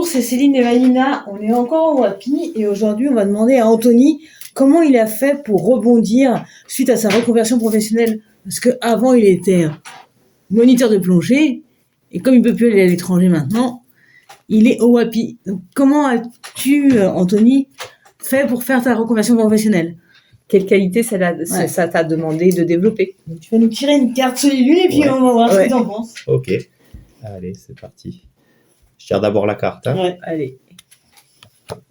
Bonjour, c'est Céline et Vanina. On est encore au WAPI et aujourd'hui, on va demander à Anthony comment il a fait pour rebondir suite à sa reconversion professionnelle. Parce qu'avant, il était moniteur de plongée et comme il ne peut plus aller à l'étranger maintenant, il est au WAPI. Donc, comment as-tu, Anthony, fait pour faire ta reconversion professionnelle? Quelle qualité ça t'a demandé de développer? Donc, tu vas nous tirer une carte Solilune et puis on va voir ce que tu en penses. Ok, allez, c'est parti. Je tire d'abord la carte. Hein. Ouais. Allez.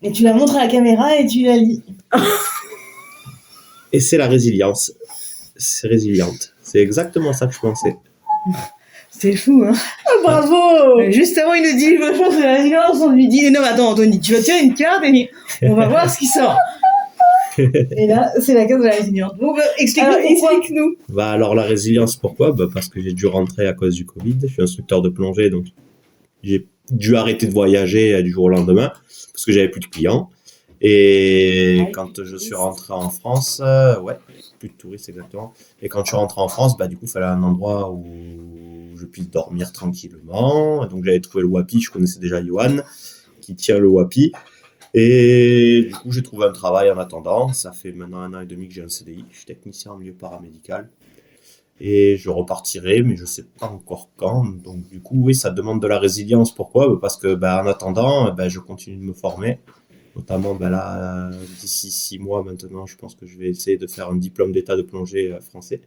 Et tu la montres à la caméra et tu la lis. Et c'est la résilience. C'est résiliente. C'est exactement ça que je pensais. C'est fou, hein. Oh, bravo. Juste avant, il nous dit, je pense que la résilience, on lui dit, non, mais attends, Anthony, tu vas tirer une carte et on va voir ce qui sort. Et là, c'est la carte de la résilience. Bon, explique-nous. Bah, alors, la résilience, pourquoi? Bah, parce que j'ai dû rentrer à cause du Covid. Je suis instructeur de plongée, donc j'ai dû arrêter de voyager du jour au lendemain parce que j'avais plus de clients. Et quand je suis rentré en France, plus de touristes exactement. Et quand je suis rentré en France, bah, du coup, il fallait un endroit où je puisse dormir tranquillement. Donc, j'avais trouvé le WAPI. Je connaissais déjà Johan qui tient le WAPI. Et du coup, j'ai trouvé un travail en attendant. Ça fait maintenant 1 an et demi que j'ai un CDI. Je suis technicien en milieu paramédical. Et je repartirai, mais je ne sais pas encore quand. Donc, du coup, oui, ça demande de la résilience. Pourquoi? Parce que, en attendant, je continue de me former. Notamment, là, d'ici 6 mois maintenant, je pense que je vais essayer de faire un diplôme d'état de plongée français.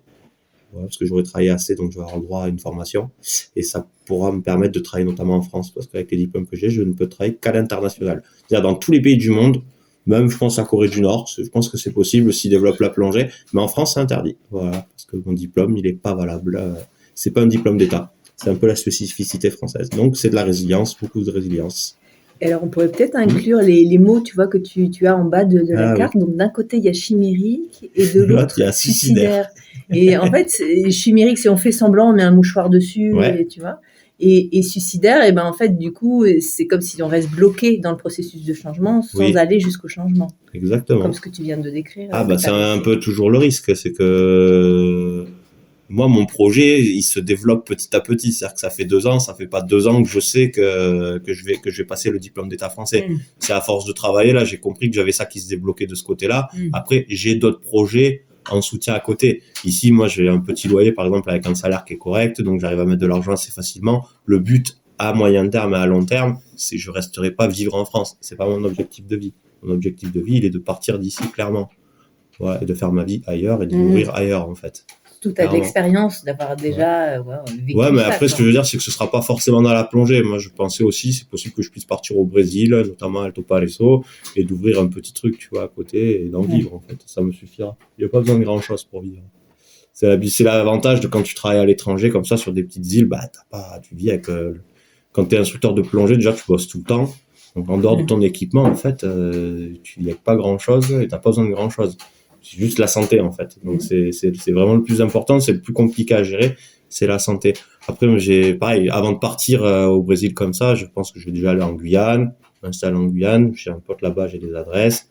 Ouais, parce que j'aurais travaillé assez, donc je vais avoir le droit à une formation. Et ça pourra me permettre de travailler notamment en France, parce qu'avec les diplômes que j'ai, je ne peux travailler qu'à l'international. C'est-à-dire dans tous les pays du monde, même je pense à Corée du Nord, je pense que c'est possible s'ils développent la plongée, mais en France c'est interdit. Voilà, parce que mon diplôme, il est pas valable. C'est pas un diplôme d'État. C'est un peu la spécificité française. Donc c'est de la résilience, beaucoup de résilience. Et alors on pourrait peut-être inclure les mots, tu vois, que tu as en bas de la carte. Oui. Donc d'un côté il y a chimérique et de l'autre il y a suicidaire. Et en fait, chimérique, c'est on fait semblant, on met un mouchoir dessus, et, tu vois. Et suicidaire, et en fait, du coup, c'est comme si on reste bloqué dans le processus de changement sans aller jusqu'au changement. Exactement. Comme ce que tu viens de décrire. C'est un peu toujours le risque, c'est que moi, mon projet, il se développe petit à petit. C'est-à-dire que ça fait 2 ans, ça fait pas 2 ans que je sais que je vais passer le diplôme d'État français. C'est à force de travailler, là, j'ai compris que j'avais ça qui se débloquait de ce côté-là. Après, j'ai d'autres projets en soutien à côté. Ici, moi, j'ai un petit loyer, par exemple, avec un salaire qui est correct, donc j'arrive à mettre de l'argent assez facilement. Le but, à moyen terme et à long terme, c'est que je resterai pas vivre en France. C'est pas mon objectif de vie. Mon objectif de vie, il est de partir d'ici, clairement. Ouais, et de faire ma vie ailleurs et de mourir ailleurs, en fait. Tout à l'expérience d'avoir déjà vécu mais ça, après, ce que je veux dire, c'est que ce sera pas forcément dans la plongée. Moi, je pensais aussi, c'est possible que je puisse partir au Brésil, notamment à Alto Palesso, et d'ouvrir un petit truc, tu vois, à côté, et d'en vivre, en fait. Ça me suffira. Il n'y a pas besoin de grand chose pour vivre. C'est l'avantage de quand tu travailles à l'étranger, comme ça, sur des petites îles, tu vis avec, quand t'es instructeur de plongée, déjà, tu bosses tout le temps. Donc, en dehors de ton équipement, en fait, tu vis avec pas grand chose, et t'as pas besoin de grand chose. C'est juste la santé, en fait. Donc, c'est vraiment le plus important, c'est le plus compliqué à gérer, c'est la santé. Après, pareil, avant de partir au Brésil comme ça, je pense que je vais déjà aller en Guyane, m'installer en Guyane. J'ai un pote là-bas, j'ai des adresses.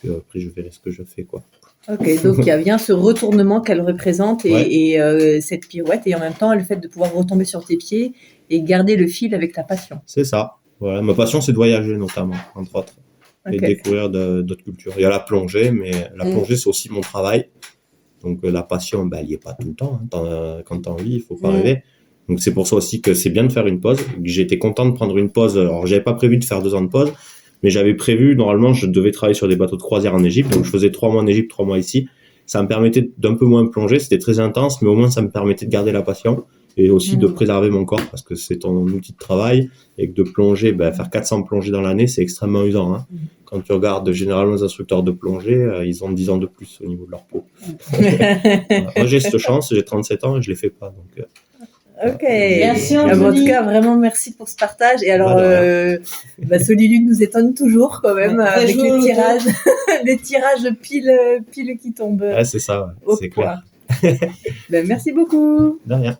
Puis après, je verrai ce que je fais, quoi. Ok, donc il y a bien ce retournement qu'elle représente et cette pirouette, et en même temps, le fait de pouvoir retomber sur tes pieds et garder le fil avec ta passion. C'est ça. Voilà, ma passion, c'est de voyager, notamment, entre autres. Et découvrir d'autres cultures. Il y a la plongée, mais la plongée, c'est aussi mon travail. Donc, la passion, elle n'y est pas tout le temps. Hein. Quand t'en vis, il faut pas rêver. Donc, c'est pour ça aussi que c'est bien de faire une pause. J'étais content de prendre une pause. Alors, j'avais pas prévu de faire 2 ans de pause, mais j'avais prévu, normalement, je devais travailler sur des bateaux de croisière en Égypte. Donc, je faisais 3 mois en Égypte, 3 mois ici. Ça me permettait d'un peu moins plonger. C'était très intense, mais au moins, ça me permettait de garder la passion et aussi de préserver mon corps parce que c'est ton outil de travail et que de plonger, faire 400 plongées dans l'année, c'est extrêmement usant. Hein. Quand tu regardes généralement les instructeurs de plongée, ils ont 10 ans de plus au niveau de leur peau. Moi, j'ai cette chance, j'ai 37 ans et je ne les fais pas. Donc, ok, merci Anthony. En tout cas, vraiment merci pour ce partage. Et alors, Solilune nous étonne toujours quand même avec les tirages, les tirages pile qui tombent. C'est ça, c'est clair. Merci beaucoup. De rien.